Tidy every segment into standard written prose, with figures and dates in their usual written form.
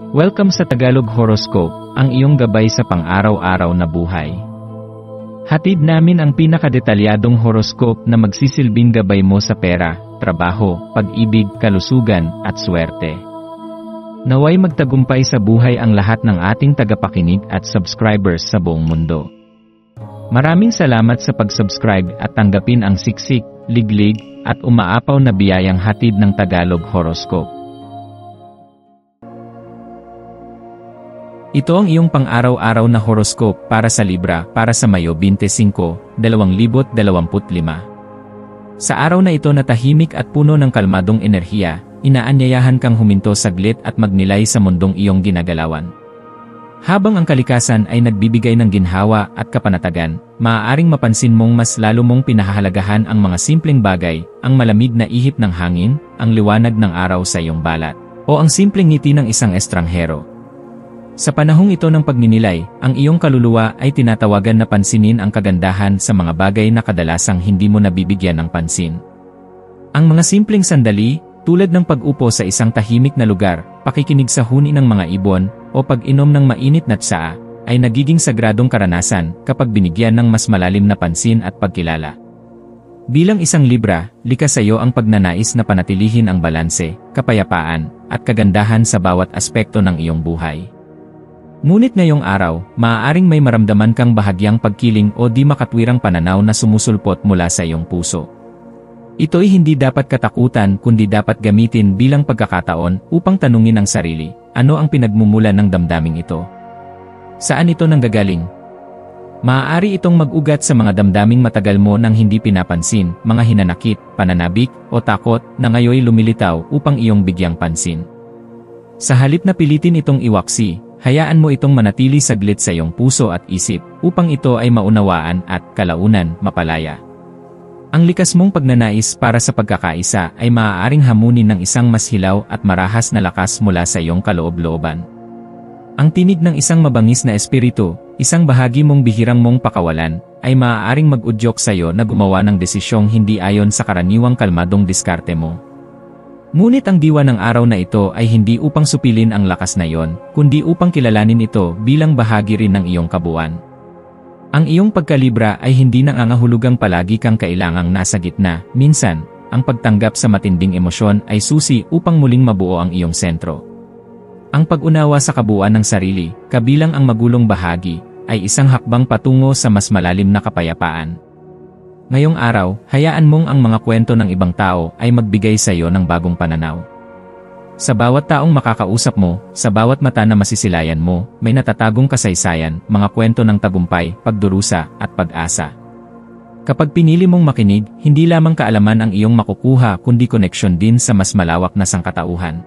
Welcome sa Tagalog Horoscope, ang iyong gabay sa pang-araw-araw na buhay. Hatid namin ang pinakadetalyadong horoscope na magsisilbing gabay mo sa pera, trabaho, pag-ibig, kalusugan, at swerte. Naway magtagumpay sa buhay ang lahat ng ating tagapakinig at subscribers sa buong mundo. Maraming salamat sa pag-subscribe at tanggapin ang siksik, liglig, at umaapaw na biyayang hatid ng Tagalog Horoscope. Ito ang iyong pang-araw-araw na horoscope para sa Libra para sa Mayo 25, 2025. Sa araw na ito na tahimik at puno ng kalmadong enerhiya, inaanyayahan kang huminto saglit at magnilay sa mundong iyong ginagalawan. Habang ang kalikasan ay nagbibigay ng ginhawa at kapanatagan, maaaring mapansin mong mas lalo mong pinahahalagahan ang mga simpleng bagay, ang malamig na ihip ng hangin, ang liwanag ng araw sa iyong balat, o ang simpleng ngiti ng isang estranghero. Sa panahong ito ng pagninilay, ang iyong kaluluwa ay tinatawagan na pansinin ang kagandahan sa mga bagay na kadalasang hindi mo nabibigyan ng pansin. Ang mga simpleng sandali, tulad ng pag-upo sa isang tahimik na lugar, pakikinig sa huni ng mga ibon, o pag-inom ng mainit na tsaa, ay nagiging sagradong karanasan kapag binigyan ng mas malalim na pansin at pagkilala. Bilang isang Libra, likas sa iyo ang pagnanais na panatilihin ang balanse, kapayapaan, at kagandahan sa bawat aspekto ng iyong buhay. Ngunit ngayong araw, maaaring may maramdaman kang bahagyang pagkiling o di makatwirang pananaw na sumusulpot mula sa iyong puso. Ito'y hindi dapat katakutan kundi dapat gamitin bilang pagkakataon upang tanungin ang sarili, ano ang pinagmumulan ng damdaming ito? Saan ito nanggagaling? Maaari itong mag-ugat sa mga damdaming matagal mo nang hindi pinapansin, mga hinanakit, pananabik, o takot na ngayoy lumilitaw upang iyong bigyang pansin. Sa halip na pilitin itong iwaksi, hayaan mo itong manatili saglit sa iyong puso at isip upang ito ay maunawaan at, kalaunan, mapalaya. Ang likas mong pagnanais para sa pagkakaisa ay maaaring hamunin ng isang mas hilaw at marahas na lakas mula sa iyong kaloob-looban. Ang tinig ng isang mabangis na espiritu, isang bahagi mong bihirang mong pakawalan, ay maaaring mag-udyok sa iyo na gumawa ng desisyong hindi ayon sa karaniwang kalmadong diskarte mo. Ngunit ang diwa ng araw na ito ay hindi upang supilin ang lakas na iyon, kundi upang kilalanin ito bilang bahagi rin ng iyong kabuuan. Ang iyong pagkalibra ay hindi nangangahulugang palagi kang kailangang nasa gitna. Minsan, ang pagtanggap sa matinding emosyon ay susi upang muling mabuo ang iyong sentro. Ang pag-unawa sa kabuuan ng sarili, kabilang ang magulong bahagi, ay isang hakbang patungo sa mas malalim na kapayapaan. Ngayong araw, hayaan mong ang mga kwento ng ibang tao ay magbigay sa iyo ng bagong pananaw. Sa bawat taong makakausap mo, sa bawat mata na masisilayan mo, may natatagong kasaysayan, mga kwento ng tagumpay, pagdurusa, at pag-asa. Kapag pinili mong makinig, hindi lamang kaalaman ang iyong makukuha kundi koneksyon din sa mas malawak na sangkatauhan.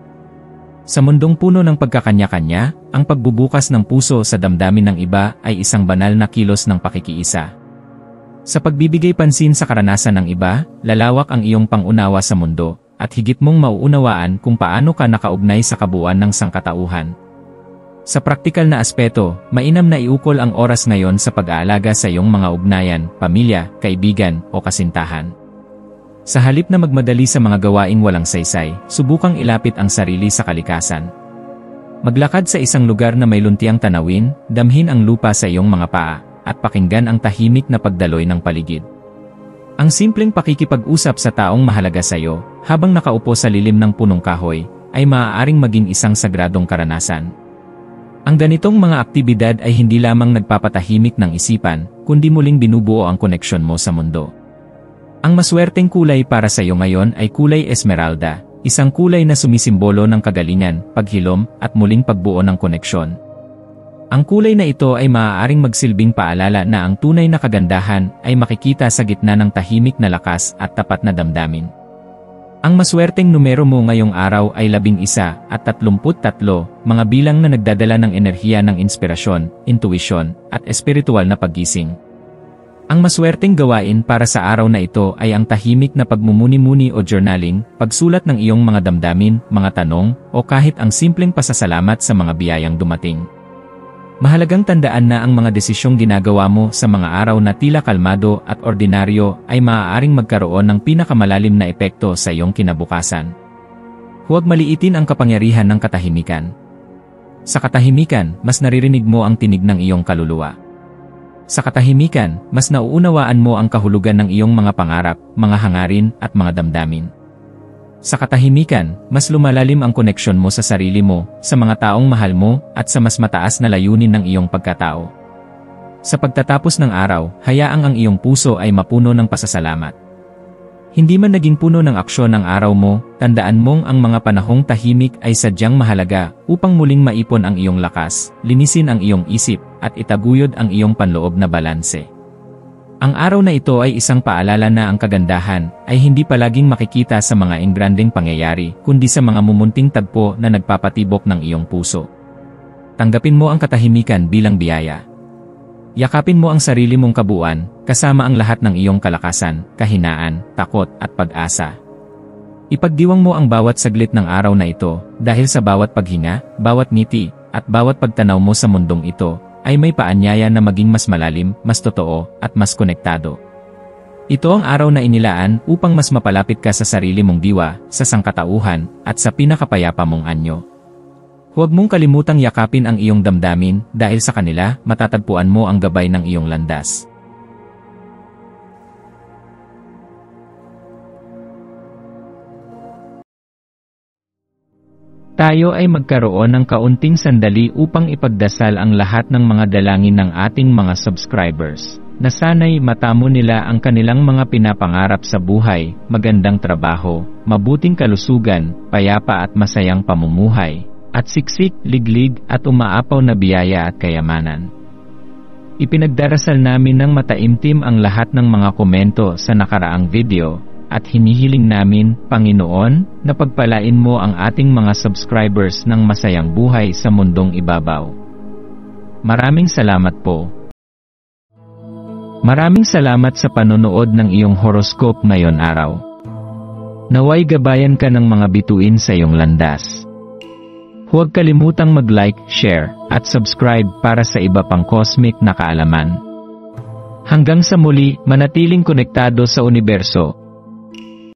Sa mundong puno ng pagkakanya-kanya, ang pagbubukas ng puso sa damdamin ng iba ay isang banal na kilos ng pakikiisa. Sa pagbibigay pansin sa karanasan ng iba, lalawak ang iyong pangunawa sa mundo, at higit mong mauunawaan kung paano ka nakaugnay sa kabuuan ng sangkatauhan. Sa praktikal na aspeto, mainam na iukol ang oras ngayon sa pag-aalaga sa iyong mga ugnayan, pamilya, kaibigan, o kasintahan. Sa halip na magmadali sa mga gawaing walang saysay, subukang ilapit ang sarili sa kalikasan. Maglakad sa isang lugar na may luntiang tanawin, damhin ang lupa sa iyong mga paa, at pakinggan ang tahimik na pagdaloy ng paligid. Ang simpleng pakikipag-usap sa taong mahalaga sa iyo, habang nakaupo sa lilim ng punong kahoy, ay maaaring maging isang sagradong karanasan. Ang ganitong mga aktibidad ay hindi lamang nagpapatahimik ng isipan, kundi muling binubuo ang koneksyon mo sa mundo. Ang maswerteng kulay para sa iyo ngayon ay kulay esmeralda, isang kulay na sumisimbolo ng kagalingan, paghilom, at muling pagbuo ng koneksyon. Ang kulay na ito ay maaaring magsilbing paalala na ang tunay na kagandahan ay makikita sa gitna ng tahimik na lakas at tapat na damdamin. Ang maswerteng numero mo ngayong araw ay 11 at 33, mga bilang na nagdadala ng enerhiya ng inspirasyon, intuisyon, at espiritual na paggising. Ang maswerteng gawain para sa araw na ito ay ang tahimik na pagmumuni-muni o journaling, pagsulat ng iyong mga damdamin, mga tanong, o kahit ang simpleng pasasalamat sa mga biyayang dumating. Mahalagang tandaan na ang mga desisyong ginagawa mo sa mga araw na tila kalmado at ordinaryo ay maaaring magkaroon ng pinakamalalim na epekto sa iyong kinabukasan. Huwag maliitin ang kapangyarihan ng katahimikan. Sa katahimikan, mas naririnig mo ang tinig ng iyong kaluluwa. Sa katahimikan, mas nauunawaan mo ang kahulugan ng iyong mga pangarap, mga hangarin, at mga damdamin. Sa katahimikan, mas lumalalim ang koneksyon mo sa sarili mo, sa mga taong mahal mo, at sa mas mataas na layunin ng iyong pagkatao. Sa pagtatapos ng araw, hayaang ang iyong puso ay mapuno ng pasasalamat. Hindi man naging puno ng aksyon ang araw mo, tandaan mong ang mga panahong tahimik ay sadyang mahalaga upang muling maipon ang iyong lakas, linisin ang iyong isip, at itaguyod ang iyong panloob na balanse. Ang araw na ito ay isang paalala na ang kagandahan ay hindi palaging makikita sa mga engrandeng pangyayari, kundi sa mga mumunting tagpo na nagpapatibok ng iyong puso. Tanggapin mo ang katahimikan bilang biyaya. Yakapin mo ang sarili mong kabuuan, kasama ang lahat ng iyong kalakasan, kahinaan, takot, at pag-asa. Ipagdiwang mo ang bawat saglit ng araw na ito, dahil sa bawat paghinga, bawat ngiti, at bawat pagtanaw mo sa mundong ito, ay may paanyaya na maging mas malalim, mas totoo, at mas konektado. Ito ang araw na inilaan upang mas mapalapit ka sa sarili mong diwa, sa sangkatauhan, at sa pinakapayapa mong anyo. Huwag mong kalimutang yakapin ang iyong damdamin dahil sa kanila matatagpuan mo ang gabay ng iyong landas. Tayo ay magkaroon ng kaunting sandali upang ipagdasal ang lahat ng mga dalangin ng ating mga subscribers, na sana'y matamo nila ang kanilang mga pinapangarap sa buhay, magandang trabaho, mabuting kalusugan, payapa at masayang pamumuhay, at siksik, liglig, at umaapaw na biyaya at kayamanan. Ipinagdarasal namin ng mataimtim ang lahat ng mga komento sa nakaraang video, at hinihiling namin, Panginoon, na pagpalain mo ang ating mga subscribers ng masayang buhay sa mundong ibabaw. Maraming salamat po. Maraming salamat sa panonood ng iyong horoscope ngayon araw. Naway gabayan ka ng mga bituin sa iyong landas. Huwag kalimutang mag-like, share, at subscribe para sa iba pang cosmic na kaalaman. Hanggang sa muli, manatiling konektado sa universo,